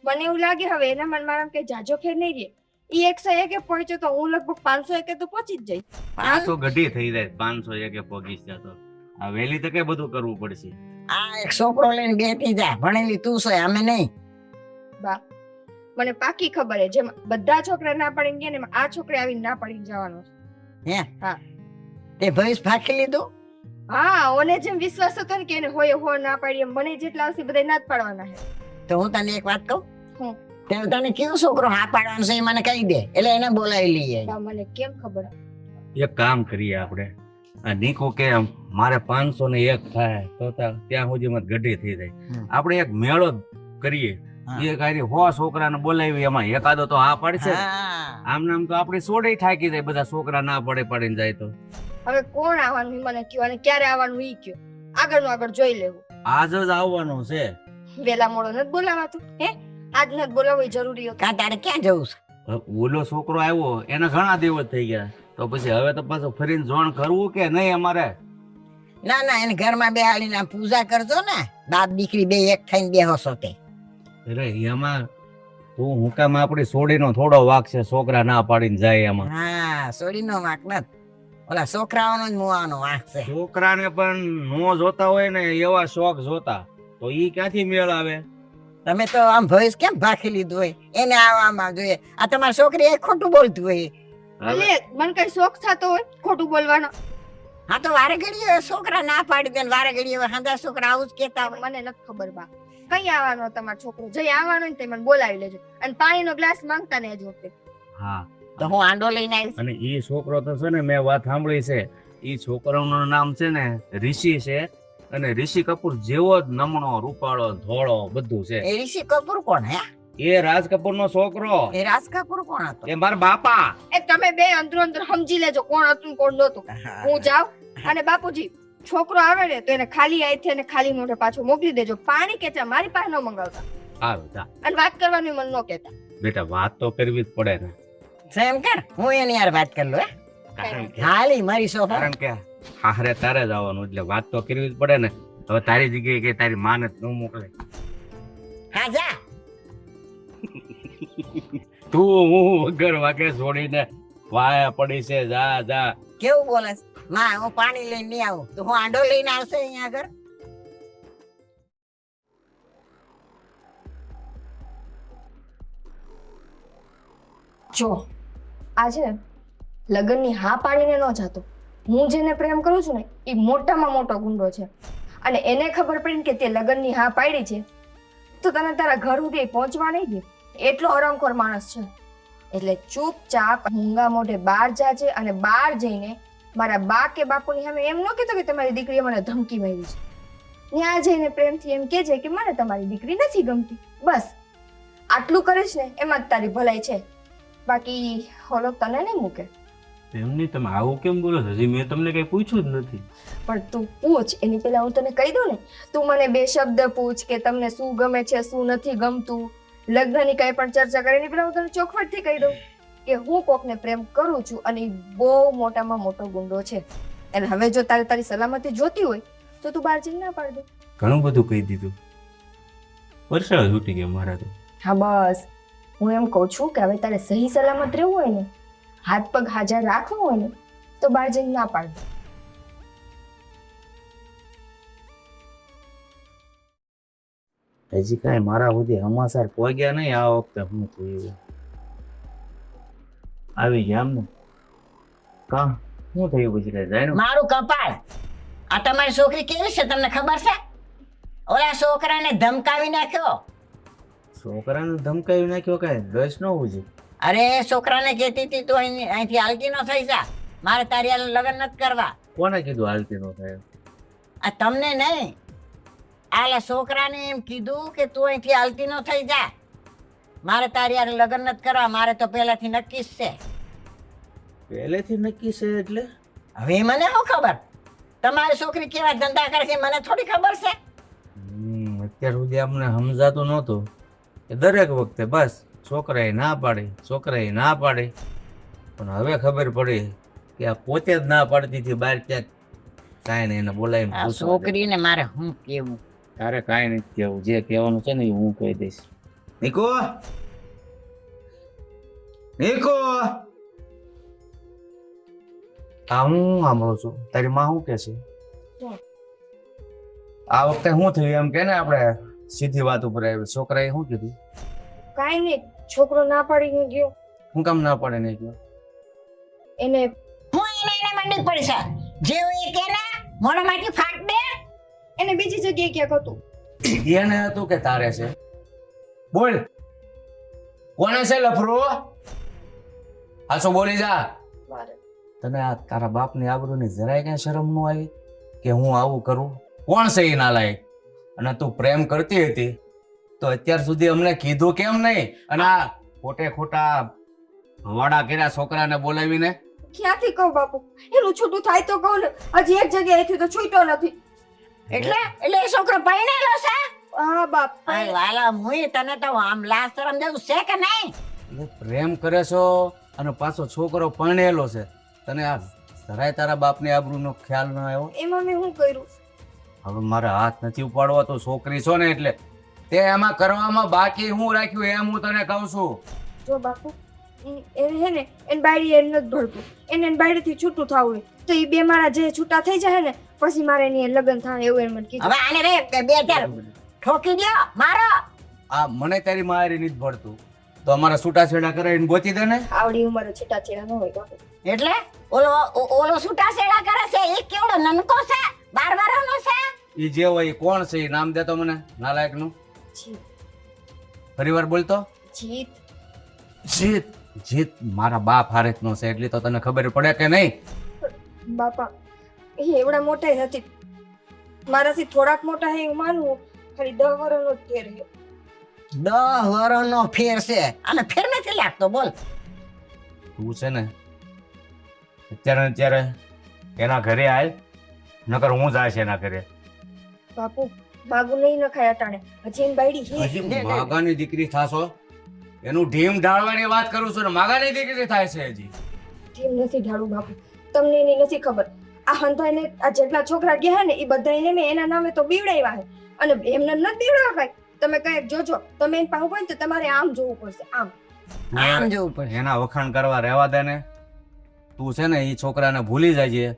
[SPEAKER 5] મને એવું લાગે હવે એના મનમાં મારા કે જાજો ફેર નહીં રહે. ઈ 101 એ પહોંચ્યો તો હું લગભગ 501 તો પહોંચી જ જઈશ.
[SPEAKER 1] 500 ગઢી થઈ જાય, 501 પગીશ જતો. આ વહેલી તકે બધું કરવું પડશે.
[SPEAKER 2] આ એક છોકરો લઈને બેઠી જા, ભણેલી તું છે અમે નહીં.
[SPEAKER 5] બા મને પાકી ખબર છે જેમ બધા છોકરા ના પાડીને ગયા ને એમ આ છોકરે આવીને ના પાડીને જવાનો છે.
[SPEAKER 2] હે
[SPEAKER 5] હા.
[SPEAKER 2] તે ભવિષ્ય ફાંકી લીધું?
[SPEAKER 5] હા ઓને જેમ વિશ્વાસ હતો ને કે એને હોય હો ના પાડી એમ મને જેટલા આવશે બધા ના જ પાડવાના છે.
[SPEAKER 2] તો હું તને એક વાત કહું.
[SPEAKER 5] હું?
[SPEAKER 2] તે તને કયો છોકરો હા પાડવાનો છે એ મને કહી દે, એટલે એને બોલાવી લઈએ.
[SPEAKER 5] બા મને કેમ ખબર?
[SPEAKER 1] એક કામ કરીએ આપણે, આ નીકો કે મારે 501 થાય તો ત્યાં સુધી મારે ગઢી થઈ જાય. આપણે એક મેળો કરીએ,
[SPEAKER 2] હા.
[SPEAKER 1] એ કાર્ય 100 છોકરાને બોલાવી, એમાં એકાદો તો હા પાડશે.
[SPEAKER 2] હા.
[SPEAKER 1] આમ નામ તો આપણી સોડે થાકી જાય, બધા છોકરા ના પડીને જાય તો.
[SPEAKER 5] હવે કોણ આવવાનું ઈ મને કયો અને ક્યારે આવવાનું ઈ કયો. આગળનું આગળ જોઈ લેવું.
[SPEAKER 1] આજ જ આવવાનું છે.
[SPEAKER 5] વેલા મોડો નથી બોલાવાતું હે? આજ નથી બોલાવવું જરૂરી હતું.
[SPEAKER 2] કાં તારે ક્યાં જવું છે?
[SPEAKER 1] હવે ઓલો છોકરો આવ્યો એના ઘણા દિવસ થઈ ગયા, તો પછી હવે તો પાછું ફરીને જોણ કરવું કે નહીં અમારે?
[SPEAKER 2] ના ના, એને ઘરમાં બેહાડીને આમ પૂજા કરજો ને, બાપ દીકરી બે એક થઈને બેહો છો તે.
[SPEAKER 1] અરે એમાં તું હું કામ આપણી સોડીનો થોડો વાક છે, છોકરા ના પાડીને જાય એમાં.
[SPEAKER 2] હા, સોડીનો વાંક નથી, ઓલા છોકરાઓનો જ મુવાનો વાંક છે.
[SPEAKER 1] છોકરાને પણ નો જોતા હોય ને એવા શોખ જોતા, તો ઈ ક્યાંથી મેળ આવે?
[SPEAKER 2] તમે તો આમ ભવિષ્ય કેમ ભાખી લીધું હોય, એને આવવામાં જોઈએ. આ તમારી છોકરી એ ખોટું બોલતું હોય.
[SPEAKER 1] હવે
[SPEAKER 5] એટલે મને કઈ શોખ થતો હોય ખોટું બોલવાનો?
[SPEAKER 2] હા તો વારે ઘડીએ છોકરા ના પાડી દે ને વારે ઘડીએ હંધા છોકરા આવું જ કેતા હોય.
[SPEAKER 5] મને નથી ખબર બા. કઈ આવવાનો તમારો છોકરો? જઈ આવવાનો ને તે મને બોલાવી લેજો અને પાણીનો ગ્લાસ માંગતા ને જ વખતે.
[SPEAKER 1] હા,
[SPEAKER 2] તો હું આંડો લઈને આવીશ.
[SPEAKER 1] અને ઈ છોકરો તો છે ને, મેં વાત સાંભળી છે, ઈ છોકરાનું નામ છે ને ઋષિ છે, અને ઋષિ કપૂર જેવો જ નમણો, રૂપાળો, ધોળો બધું છે.
[SPEAKER 2] એ ઋષિ કપૂર કોણ હે?
[SPEAKER 1] એ રાજ કપૂર નો છોકરો,
[SPEAKER 2] એ રાજ કપૂર કોણ હતો?
[SPEAKER 1] એ મારા બાપા.
[SPEAKER 5] એ તમે બે અંદરો અંદર સમજી લેજો કોણ હતું ને કોણ નહોતું. હું જાઉં અને બાપુજી છોકરો આવે ને તો એને ખાલી આઈથી અને ખાલી મોઢે પાછો મોકલી દેજો. પાણી કે ચા મારી પાસે ન મંગાવતા
[SPEAKER 1] આવે જા
[SPEAKER 5] અને વાત કરવાની મન ન કહેતા.
[SPEAKER 1] બેટા, વાત તો કરવી જ પડે ને.
[SPEAKER 2] એમ કર, હું એની યાર વાત કરી લઉં.
[SPEAKER 1] કારણ કે
[SPEAKER 2] હાલી મારી સોફા.
[SPEAKER 1] કારણ કે હારે તારે જ આવવાનું, એટલે વાત તો કરવી જ પડે ને. હવે તારી જગ્યાએ કે તારી માને જ ન મોકલે.
[SPEAKER 2] હા જા.
[SPEAKER 1] તું હું વગર વાગે છોડીને વાયા પડી છે, જા જા.
[SPEAKER 2] કેવું બોલે છે? માં હું પાણી લઈને નહીં આવું તો હું આંડો લઈને આવશે અહીંયા આગળ.
[SPEAKER 5] જો આ છે ને લગ્નની હા પાડીને ન જાતો. હું જેને પ્રેમ કરું છું ને એ મોટામાં મોટો ગુંડો છે અને એને ખબર પડી ને કે તે લગ્નની હા પાડી છે તો તને તારા ઘર સુધી પહોંચવા નહીં દે. એટલો હરામખોર માણસ છે. એટલે ચૂપચાપ મૂંગા મોઢે બહાર જાજે અને બહાર જઈને મારા બા કે બાપુની સામે એમ ન કહેતો કે તમારી દીકરીએ મને ધમકી મારી છે. ત્યાં જઈને પ્રેમથી એમ કહેજે કે મને તમારી દીકરી નથી ગમતી. બસ આટલું કરીશ ને એમાં જ તારી ભલાઈ છે. બાકી ઓલો તને નહીં મૂકે.
[SPEAKER 3] એમની તમે આવું કેમ બોલો છો? હજી મેં તમને કઈ પૂછ્યું જ નથી.
[SPEAKER 5] પણ તું પૂછ એની પહેલા હું તને કહી દઉં ને. તું મને બે શબ્દ પૂછ કે તમને શું ગમે છે શું નથી ગમતું. લગ્નની કઈ પણ ચર્ચા કરે એની પહેલા હું તને ચોખવટથી કહી દઉં કે હું કોકને પ્રેમ કરું છું અને ઈ બહુ મોટામાં મોટો ગુંડો છે. એટલે હવે જો તારે તારી સલામતી જોતી હોય તો તું બહાર જઈને ના પાડ દે.
[SPEAKER 3] ઘણું બધું કહી દીધું, પરસાળ છૂટી ગયા મારા તો.
[SPEAKER 5] હા બસ હું એમ કહું છું કે હવે તારે સહી સલામત રહેવું હોય ને, હાથ પગ હાજર રાખવું હોય ને તો બહાર જઈને ના પાડ દે.
[SPEAKER 1] હજી કાંઈ મારા સુધી સમાચાર પહોંચ્યા નહીં. આ વખતે હું થયું આવી ગયા એમ ને? કા શું થયું પછી? કઈ જાય
[SPEAKER 2] મારું કપાળ. આ તમારી છોકરી કેવી છે તમને ખબર છે? ઓલા છોકરાને ધમકાવી નાખ્યો.
[SPEAKER 1] છોકરાને ધમકાવી નાખ્યો? કાંઈ રસ ન હોવું જોઈએ.
[SPEAKER 2] અરે છોકરાને કહેતી હતી તું અહીંથી હાલતી ન થઈ જા, મારે તારી હારે લગ્ન નથી કરવા.
[SPEAKER 1] કોને કીધું હાલતી નો થાય?
[SPEAKER 2] આ તમને નહીં, આલા છોકરાને એમ કીધું કે તું અહીંથી હાલતી ન થઈ જા, મારે તારી હારે લગ્ન નથી કરવા. મારે તો પહેલાથી નક્કી જ છે.
[SPEAKER 1] પહેલેથી નક્કી છે એટલે?
[SPEAKER 2] હવે મને શું ખબર, તમારી છોકરી કેવા ધંધા કરે છે મને થોડી ખબર છે.
[SPEAKER 1] અત્યાર સુધી અમને સમજાતું નહોતું કે દરેક વખતે બસ છોકરાએ ના પાડી, છોકરાએ ના પાડી. પણ હવે ખબર પડી કે આ પોતે જ ના પાડતી હતી બહાર ક્યાંક. કાંઈ નહીં, એને બોલાવીને
[SPEAKER 2] આ
[SPEAKER 1] પૂછવા દે.
[SPEAKER 2] છોકરીને મારે શું કેવું?
[SPEAKER 1] તારે કાંઈ નથી કહેવું, જે કહેવાનું છે ને એ હું કહી દઈશ. નિકો, નિકો, આ હું સાંભળું છું. તારી માં શું કે છે?
[SPEAKER 5] શું?
[SPEAKER 1] આ વખતે શું થયું એમ કે ને, આપણે સીધી વાત ઉપર આવી. છોકરાએ શું કીધું?
[SPEAKER 5] કાંઈ નહીં, છોકરો ના પાડીને ગયો.
[SPEAKER 1] હું કામ ના પડે નહીં ગયો?
[SPEAKER 5] એને
[SPEAKER 2] હું એને મંડી પડી છે. જેવું એ કે ને મોઢામાંથી ફાટ દે.
[SPEAKER 5] એને બીજી જગ્યાએ ક્યાંક હતું.
[SPEAKER 1] એને હતું કે તારે છે? બોલ, કોને છે લફરો? હાચું બોલી જા.
[SPEAKER 5] મારે
[SPEAKER 1] તને આ તારા બાપની આબરૂની જરાય કઈ શરમ ન આવી કે હું આવું કરું? કોણ છે એ નાલાયક? અને તું પ્રેમ કરતી હતી તો અત્યાર સુધી અમને કીધું કેમ નહીં? અને આ ખોટે ખોટા વાડા કર્યા છોકરાને બોલાવીને.
[SPEAKER 5] ક્યાંથી કહું બાપુ, એનું છૂટું થાય તો કહું ને. હજી એક જગ્યાએથી તો છૂટ્યો નથી.
[SPEAKER 2] એટલે એટલે એ છોકરો પરણેલો છે?
[SPEAKER 5] હા બાપ,
[SPEAKER 2] અરે વાલા મુઈ તને તો આમ લાજ શરમ જેવું છે કે નહીં?
[SPEAKER 1] એટલે પ્રેમ કરે છો અને પાછો છોકરો પરણેલો છે. તને આ જરાય તારા બાપની આબરૂનો ખ્યાલ ન આવ્યો?
[SPEAKER 5] એમાં મેં શું કર્યું?
[SPEAKER 1] હવે મારે હાથ નથી ઉપાડવા, તો છોકરી છો ને એટલે તે એમાં કરવામાં બાકી હું રાખ્યું એમ હું તને કહું છું.
[SPEAKER 5] જો બાપુ, એને હે ને એન બાયડી એને નથી ભળતું. એને બાયડીથી છૂટું થવું હોય તો એ બે મારા જે છૂટા થઈ જાય ને પછી મારે એની લગ્ન થાય એવું એને મને કીધું.
[SPEAKER 2] હવે આને રે કે બે ચાર ઠોકી દ્યો મારો.
[SPEAKER 1] આ મને તારી મારી નથી ભળતું તો અમારા છૂટાછેડા કરાવીને ગોતી દે ને.
[SPEAKER 5] આવડી ઉંમરે છૂટાછેડા ન હોય બાપુ.
[SPEAKER 2] એટલે ઓલો છૂટાછેડા કરે છે એ કેવડો નનકો છે? 12 વર્ષનો છે?
[SPEAKER 1] એ જે હોય એ કોણ છે? એ નામ દે તો મને, નાલાયક નું.
[SPEAKER 5] જીત,
[SPEAKER 1] ફરી વાર બોલતો.
[SPEAKER 5] જીત.
[SPEAKER 1] જીત? જીત મારા બાપ હારેત નો છે એટલી તો તને ખબર પડે કે નહીં?
[SPEAKER 5] બાપા, એ એવડા મોટા નથી. મારાથી થોડાક મોટા હે હું માનું. ખાલી 10 વર્ષનો જ ફેર છે.
[SPEAKER 2] 10 વર્ષનો ફેર છે અને ફેર નથી લાગતો. બોલ
[SPEAKER 1] તું છે ને અત્યારે ને અત્યારે એના ઘરે આય, નકર હું જાય છે એના ઘરે.
[SPEAKER 5] બાપુ, માગું નહીં નખાય અટાણે. હજી એની બાયડી હે.
[SPEAKER 1] હજી માગાની દીકરી થાશો? એનું ઢીમ ઢાળવાની વાત કરું છું ને માગાની દીકરી થાય છે હજી?
[SPEAKER 5] કેમ નથી ઢાળું બાપુ? તમને એની નથી ખબર. આ હંધાઈને આ જેટલા છોકરા ગયા ને એ બધાને મેં એના નામે તો બીવડાવ્યા છે. અને એમને નથી બીવડાવ્યા કાંઈ. તમે કંઈક જોજો. તમે એને પાહું હોય ને તો તમારે આમ જોવું પડશે. આમ
[SPEAKER 2] આમ જોવું પડે.
[SPEAKER 1] એના વખાણ કરવા રહેવા દે ને. તું છે ને એ છોકરાને ભૂલી જાય,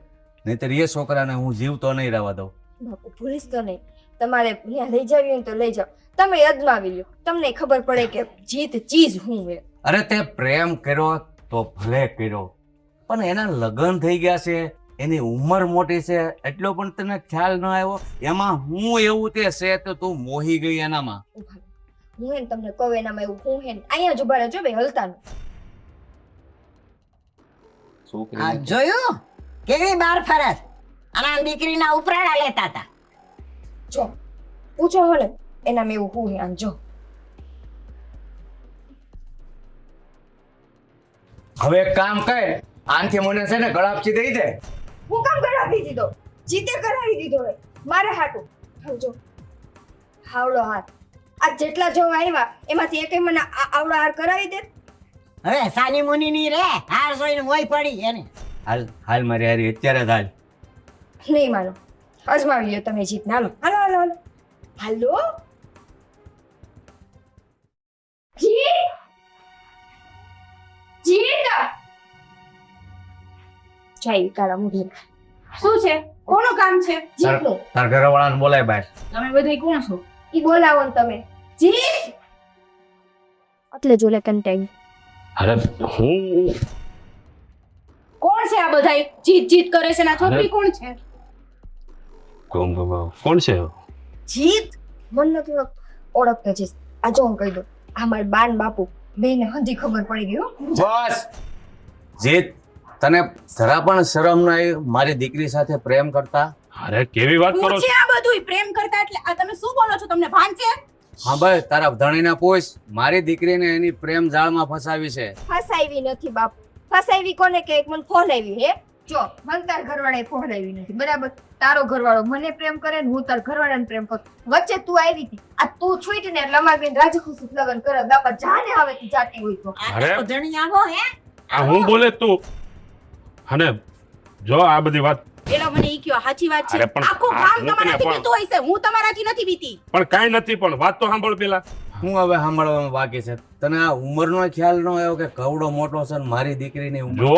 [SPEAKER 1] નહીતર એ છોકરાને હું જીવતો નહીં રહેવા દઉં.
[SPEAKER 5] બાપુ, ભૂલીશ તો નહીં. તમારે ત્યાં લઈ જાવી હોય ને તો લઈ જાઓ. તમે અજમાવી લ્યો, તમને ખબર પડે કે જીત ચીજ હું હે.
[SPEAKER 1] અરે તે પ્રેમ કર્યો તો ભલે કર્યો, પણ એના લગ્ન થઈ ગયા છે, એની ઉંમર મોટી છે, એટલો પણ તને ખ્યાલ ન આવ્યો? એમાં હું એવું તે છે તો તું મોહી ગઈ એનામાં.
[SPEAKER 5] ઉભા રહો. હું હે ને તમને કહું એનામાં એવું હું હે ને અહીંયા જ ઉભા રહેજો બે હલતા નહીં.
[SPEAKER 2] આ જોયું કેવી બાર ફરજ અને આ દીકરીના ઉપરાડા લેતા હતા.
[SPEAKER 5] જો પૂછો હલે એનામાં એવું હું હે. આમ જો.
[SPEAKER 1] હવે એક કામ કર, આનથી મને છે ને ગળાપચી દઈ દે.
[SPEAKER 5] હું કામ કરાવી દીધો? જીતે કરાવી દીધો હે મારે હાટું. સમજો, હાવડો હાર. આ જેટલા જો આવ્યા એમાંથી એકે મને આવડો હાર કરાવી દે.
[SPEAKER 2] હવે સાની મુની ની રે હાર જોઈને મોય પડી એને.
[SPEAKER 1] હાલ હાલ મારી હારી અત્યારે જ હાલ.
[SPEAKER 5] નહીં માનો. અજમાવી લ્યો તમે જીત. હાલો હાલો હાલો હાલો હાલો. જીત, જીત. જાય કાળા મુઢી.
[SPEAKER 4] શું છે? કોનું કામ છે?
[SPEAKER 5] જીતનું.
[SPEAKER 1] તાર ઘરવાળાને બોલાય બહાર.
[SPEAKER 4] તમે બધા કોણ છો?
[SPEAKER 5] ઈ બોલાવો ને તમે. જીત. એટલે જો લે કંટાઈ.
[SPEAKER 3] અરે હું
[SPEAKER 4] કોણ છે આ બધા? જીત જીત કરે છે ને આ છોકરી કોણ છે?
[SPEAKER 3] કોણ છે?
[SPEAKER 5] જીત મન નથી ઓળખતો છે. આ જો હું કહી દઉં, આ મારા બાન બાપુ બેને હંધી ખબર પડી ગઈ હો.
[SPEAKER 1] બસ જીત, તને જરા પણ શરમ ન આવી મારી દીકરી સાથે પ્રેમ કરતા?
[SPEAKER 3] અરે કેવી વાત કરો
[SPEAKER 4] શું છે આ બધું પ્રેમ કરતા? એટલે આ તમે શું બોલો છો? તમને ભાન છે?
[SPEAKER 1] હા ભાઈ, તારા ધણીને પૂછ. મારી દીકરીને એની પ્રેમ જાળમાં ફસાવી છે.
[SPEAKER 5] ફસાવી નથી બાપુ. ફસાવી કોને કે મને ફોન આવી હે? જો મને તાર ઘરવાળાએ પહોંચાવી નથી બરાબર. તારો ઘરવાળો મને પ્રેમ કરે ને હું તાર ઘરવાળાને પ્રેમ કરું. વચ્ચે તું આવી હતી. આ તું છૂટી ને એટલે અમારી બેન રાજી ખુશી લગન કરે. બાપા જાને હવે તું જાતી હોય તો.
[SPEAKER 3] અરે.
[SPEAKER 2] આ ધણી આવો હે
[SPEAKER 3] આ હું બોલે તું અને જો આ બધી વાત
[SPEAKER 4] પેલા મને ઈ કયો સાચી વાત છે.
[SPEAKER 3] અરે પણ
[SPEAKER 4] આખું
[SPEAKER 3] આ
[SPEAKER 4] ગામ
[SPEAKER 3] હું તને
[SPEAKER 4] તમારાથી
[SPEAKER 3] પણ-
[SPEAKER 4] બીતું હશે, હું તમારાથી નથી બીતી.
[SPEAKER 3] પણ કાંઈ નથી, પણ વાત તો સાંભળ પેલા.
[SPEAKER 1] હું હવે સાંભળવામાં બાકી છે. તને આ ઉંમરનો ખ્યાલ ન આવ્યો કે કવડો મોટો છે ને મારી દીકરીની ઉંમર?
[SPEAKER 3] જો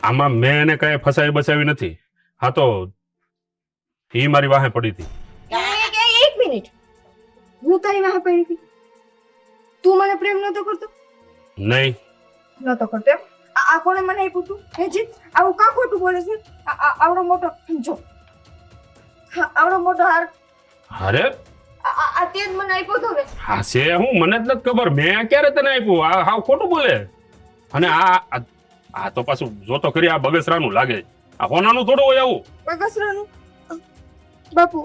[SPEAKER 3] આમાં મેં એને કઈ ફસાવી બસાવી નથી. હા તો ઈ મારી વાહે પડી હતી.
[SPEAKER 5] એક મિનિટ, હું તારી વાહ પડી હતી? તું મને પ્રેમ નતો કરતો?
[SPEAKER 3] નહીં,
[SPEAKER 5] નતો કરતો એમ? આ કોણે મને આપ્યું તું? હે જીત, આવું કા ખોટું બોલે છે? આવડો મોટો જો, હા, આવડો મોટો હાર
[SPEAKER 3] અરે
[SPEAKER 5] આ તે જ મને આપ્યો તો ને.
[SPEAKER 3] હા છે હું, મને જ નથી ખબર. મેં ક્યારે તને આપ્યું? આ હાવ ખોટું બોલે. અને આ તો પાછું જોતો કરી આ બગસરાનું લાગે. આ હોનાનું થોડું હોય આવું.
[SPEAKER 5] બગસરાનું બાપુ.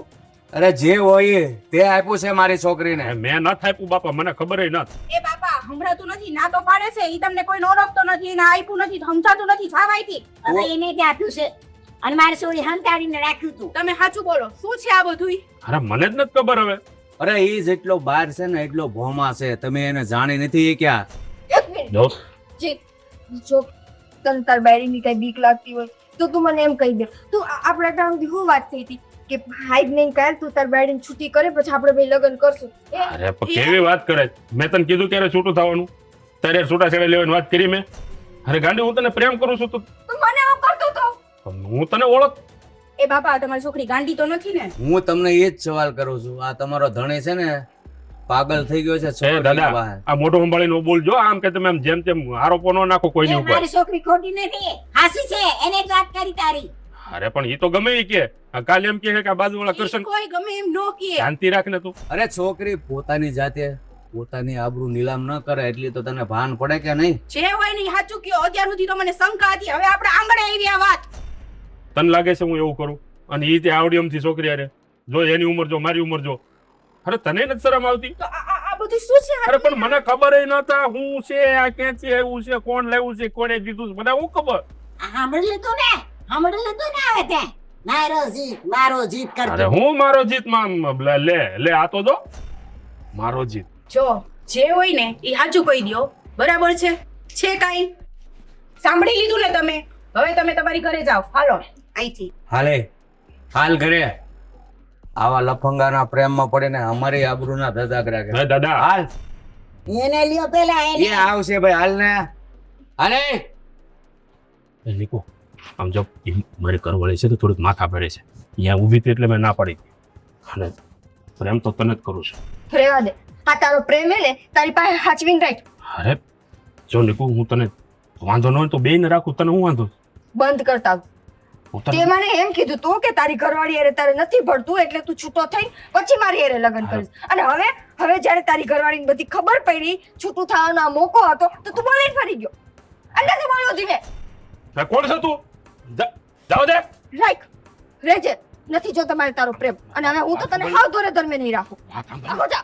[SPEAKER 1] અરે જે હોય એ, તે આપ્યું છે મારી છોકરીને.
[SPEAKER 3] મેં નથી આપ્યું બાપા, મને ખબર નથી.
[SPEAKER 4] એ બાપા સંભળાતું નથી, ના તો પાડે છે. ઈ તમને કોઈ ઓળખતો નથી, ના આપ્યું નથી, સમજાતું નથી, છાવાયથી.
[SPEAKER 2] હવે એને ત્યાં આપ્યું છે અને મારી સોરી હંતાડીને રાખ્યું તું.
[SPEAKER 4] તમે સાચું બોલો, શું છે આ બધુંય?
[SPEAKER 3] અરે મને જ નથી ખબર હવે.
[SPEAKER 1] અરે ઈ જેટલો બાર છે ને એટલો ભોમા છે. તમે એને જાણી નથી એ ક્યાં?
[SPEAKER 5] એક મિનિટ
[SPEAKER 3] જો
[SPEAKER 5] જીત, જો તને તાર બાયડીની કઈ બીક લાગતી હોય તો તું મને એમ કહી દે. તું આપણા ટાઈમથી શું વાત થઈ હતી કે હાઈડ નહીં કાલ તું તાર બાયડીને છૂટી કરે પછી આપણે બે લગ્ન કરશું.
[SPEAKER 3] અરે પણ કેવી વાત કરે. મેં તને કીધું ક્યારે છૂટું થવાનું? તારે છૂટાછેડા લેવાની વાત કરી મેં? અરે ગાંડી, હું તને પ્રેમ કરું છું તો
[SPEAKER 5] તું મને આવું કરતો તો.
[SPEAKER 3] હું તને ઓળખ.
[SPEAKER 4] એ બાપા તમારી છોકરી ગાંડી તો નથી ને?
[SPEAKER 1] હું તમને એ જ સવાલ કરું છું. આ તમારો ધણી છે ને પાગલ થઈ ગયો છે
[SPEAKER 3] એ
[SPEAKER 1] છોકરીની
[SPEAKER 3] દાદા,
[SPEAKER 1] વાહે.
[SPEAKER 3] આ મોઢું સંભાળીને બોલજો. આમ કે તમે આમ જેમ તેમ આરોપો ન નાખો કોઈની
[SPEAKER 2] એ
[SPEAKER 3] ઉપર.
[SPEAKER 2] મારી છોકરી ખોટી નથી, હાસી છે. એને જ વાત કરી તારી.
[SPEAKER 3] અરે પણ ઈ તો ગમે ઈ કે. આ કાલે એમ કહે કે આ બાજુવાળા
[SPEAKER 4] ઈ
[SPEAKER 3] કરશન.
[SPEAKER 4] કોઈ ગમે એમ નો કહે.
[SPEAKER 3] શાંતિ રાખ ને તું.
[SPEAKER 1] અરે છોકરી પોતાની જાતે પોતાની આબરૂ નીલામ ન કરે એટલી તો તને ભાન પડે કે નહીં?
[SPEAKER 4] જે હોય ને ઈ સાચું કયો. અત્યાર સુધી તો મને શંકા હતી, હવે આપણે આંગણે આવી આ વાત.
[SPEAKER 3] તને લાગે છે હું એવું કરું? અને ઈ તે આવડી અમથી છોકરી અરે જો એની ઉંમર જો મારી ઉંમર જો. અરે તને નથી શરમ આવતી?
[SPEAKER 4] તો આ બધું શું છે?
[SPEAKER 3] અરે પણ મને ખબર નતા હું છે, આ ક્યાંથી આવ્યું છે, કોણ લાવ્યું છે, કોણે કીધું છે, મને હું ખબર.
[SPEAKER 2] આ સાંભળી લીધું ને? સાંભળી લીધું ને? હવે ત્યાં મારો જીત
[SPEAKER 3] અરે
[SPEAKER 2] કરતો.
[SPEAKER 3] હું મારો જીત માં લે આ તો જો મારો જીત.
[SPEAKER 4] જો જે હોય ને એ સાચું કહી દ્યો, બરાબર છે? છે કાઈ સાંભળી લીધું ને તમે? હવે તમે તમારી ઘરે જાઓ, હાલો અહીંથી.
[SPEAKER 1] હાલે હાલ ઘરે. આવા લફંગાના પ્રેમમાં પડીને અમારી આબરૂના ધજાક રાખે.
[SPEAKER 3] હે દાદા,
[SPEAKER 1] હાલ
[SPEAKER 2] એને લ્યો પેલા
[SPEAKER 1] એ
[SPEAKER 2] એને.
[SPEAKER 1] આવશે ભાઈ. હાલ ને હાલે.
[SPEAKER 3] એ નીકુ આમ જો ઈ મારી ઘરવાળી છે તો થોડીક માથા પડે છે. અહીંયા ઊભી હતી એટલે મેં ના પાડી. અને પ્રેમ તો તને જ કરું છું.
[SPEAKER 5] રેવા દે. આ તારો પ્રેમ હે ને તારી પાસે હાચવીને રાખ.
[SPEAKER 3] અરે જો નીકુ, હું તને વાંધો ન હોય તો બેયને રાખું. તને હું વાંધો?
[SPEAKER 5] બંધ કરતા આવ.
[SPEAKER 3] હું
[SPEAKER 5] તે
[SPEAKER 3] તને
[SPEAKER 5] મને એમ કીધું તું કે તારી ઘરવાળી હારે તારે નથી ભળતું એટલે તું છૂટો થઈ પછી મારી હારે લગ્ન કરીશ. અને હવે જ્યારે તારી ઘરવાળીને બધી ખબર પડી છૂટું થવાનો આ મોકો હતો તો તું બોલીને ફરી ગયો. અંદાજે બોલો ધીમે.
[SPEAKER 3] આ કોણ છે તું? જાવ દે.
[SPEAKER 5] રાખ રેજે. નથી જો તમારે તારો પ્રેમ અને હવે હું તો તને હાવ દોરે ધર્મે નહીં રાખું.
[SPEAKER 3] વાત સાંભળ.
[SPEAKER 5] આખો જા.